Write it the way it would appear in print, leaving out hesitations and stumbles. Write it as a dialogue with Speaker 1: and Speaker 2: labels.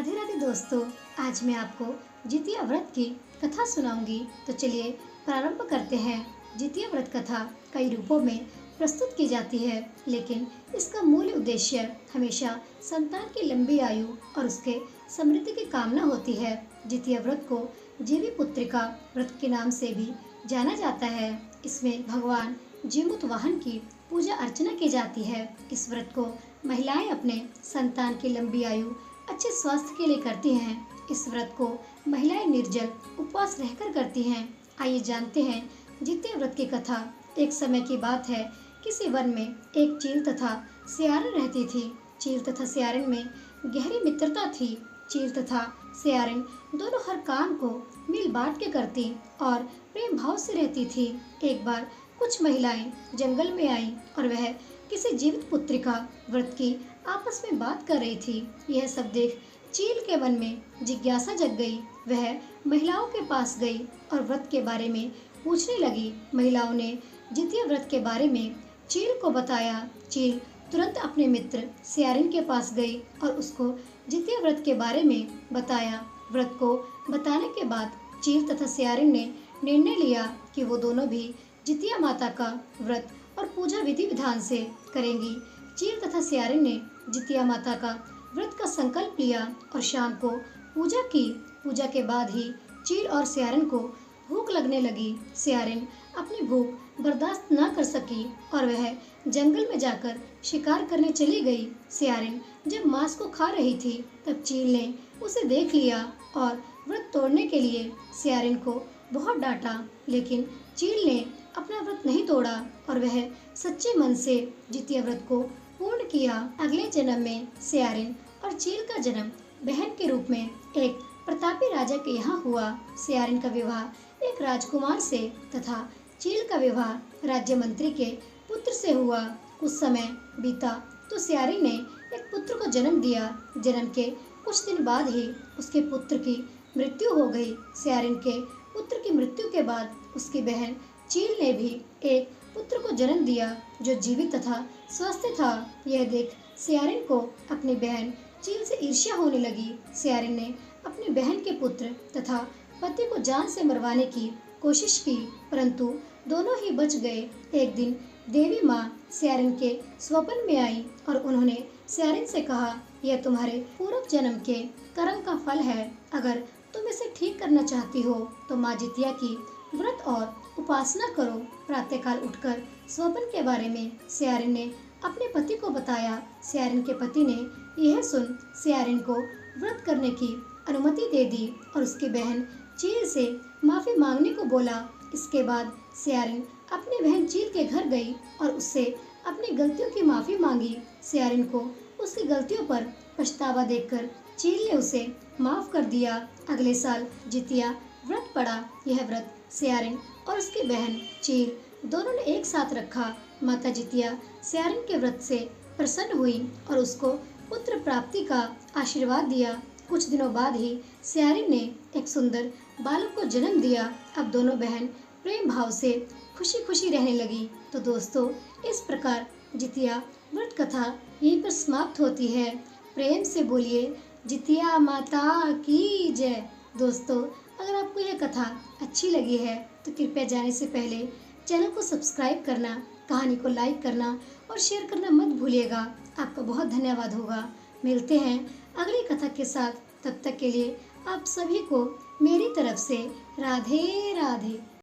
Speaker 1: राधे राधे दोस्तों। आज मैं आपको जितिया व्रत की कथा सुनाऊंगी। तो चलिए प्रारंभ करते हैं। जितिया व्रत कथा कई रूपों में प्रस्तुत की जाती है, लेकिन इसका मूल उद्देश्य हमेशा संतान की लंबी आयु और उसके समृद्धि की कामना होती है। जितिया व्रत को जीवी पुत्रिका व्रत के नाम से भी जाना जाता है। इसमें भगवान जीमूत वाहन की पूजा अर्चना की जाती है। इस व्रत को महिलाएं अपने संतान की लंबी आयु, अच्छे स्वास्थ्य के लिए करती हैं। इस व्रत को महिलाएं निर्जल उपवास रहकर करती हैं। आइए जानते हैं जितिया व्रत की कथा। एक समय की बात है, किसी वन में एक चील तथा सियारिन रहती थी। चील तथा सियारिन में गहरी मित्रता थी। चील तथा सियारिन दोनों हर काम को मिल बांट के करती और प्रेम भाव से रहती थी। एक बार कुछ महिलाएं जंगल में आईं और वह किसी जीवित पुत्रिका व्रत की आपस में बात कर रही थी। यह सब देख चील के मन में जिज्ञासा जग गई। वह महिलाओं के पास गई और व्रत के बारे में पूछने लगी। महिलाओं ने जितिया व्रत के बारे में चील को बताया। चील तुरंत अपने मित्र सियारिन के पास गई और उसको जितिया व्रत के बारे में बताया। व्रत को बताने के बाद चील तथा सियारिन ने निर्णय लिया कि वो दोनों भी जितिया माता का व्रत और पूजा विधि विधान से करेंगी। चील तथा सियारिन ने जितिया माता का व्रत का संकल्प लिया और शाम को पूजा की। पूजा के बाद ही चील और सियारिन को भूख लगने लगी। सियारिन अपनी भूख बर्दाश्त न कर सकी और वह जंगल में जाकर शिकार करने चली गई। सियारिन जब मांस को खा रही थी, तब चील ने उसे देख लिया और व्रत तोड़ने के लिए सियारिन को बहुत डांटा, लेकिन चील ने अपना व्रत नहीं तोड़ा और वह सच्चे मन से जितिया व्रत को पूर्ण किया। अगले जन्म में सियारिन और चील का जन्म बहन के रूप में एक प्रतापी राजा के यहाँ हुआ। सियारिन का विवाह एक राजकुमार से तथा चील का विवाह राज्य मंत्री के पुत्र से हुआ। कुछ समय बीता तो सियारिन ने एक पुत्र को जन्म दिया। जन्म के कुछ दिन बाद ही उसके पुत्र की मृत्यु हो गई। सियारिन के पुत्र की मृत्यु के बाद उसकी बहन चील ने भी एक पुत्र को जन्म दिया जो जीवित तथा स्वस्थ था। यह देख सियारिन को अपनी बहन चील से ईर्ष्या होने लगी। सियारिन ने अपनी बहन के पुत्र तथा पति को जान से मरवाने की कोशिश की, परंतु दोनों ही बच गए। एक दिन देवी माँ सियारिन के स्वप्न में आई और उन्होंने सियारिन से कहा, यह तुम्हारे पूर्व जन्म के कर्म का फल है। अगर तुम इसे ठीक करना चाहती हो तो माँ जितिया की व्रत और उपासना करो। प्रातःकाल उठकर स्वप्न के बारे में सियारिन ने अपने पति को बताया। सियारिन के पति ने यह सुन सियारिन को व्रत करने की अनुमति दे दी और उसकी बहन चील से माफी मांगने को बोला। इसके बाद सियारिन अपनी बहन चील के घर गई और उससे अपनी गलतियों की माफी मांगी। सियारिन को उसकी गलतियों पर पछतावा देखकर चील ने उसे माफ कर दिया। अगले साल जितिया व्रत पड़ा। यह व्रत सियारिन और उसकी बहन चील दोनों ने एक साथ रखा। माता जितिया सियारिन के व्रत से प्रसन्न हुई और उसको पुत्र प्राप्ति का आशीर्वाद दिया। कुछ दिनों बाद ही सियारिन ने एक सुंदर बालक को जन्म दिया। अब दोनों बहन प्रेम भाव से खुशी खुशी रहने लगी। तो दोस्तों, इस प्रकार जितिया व्रत कथा यहीं पर समाप्त होती है। प्रेम से बोलिए जितिया माता की जय। दोस्तों, अगर आपको यह कथा अच्छी लगी है तो कृपया जाने से पहले चैनल को सब्सक्राइब करना, कहानी को लाइक करना और शेयर करना मत भूलिएगा। आपका बहुत धन्यवाद होगा। मिलते हैं अगली कथा के साथ। तब तक के लिए आप सभी को मेरी तरफ से राधे राधे।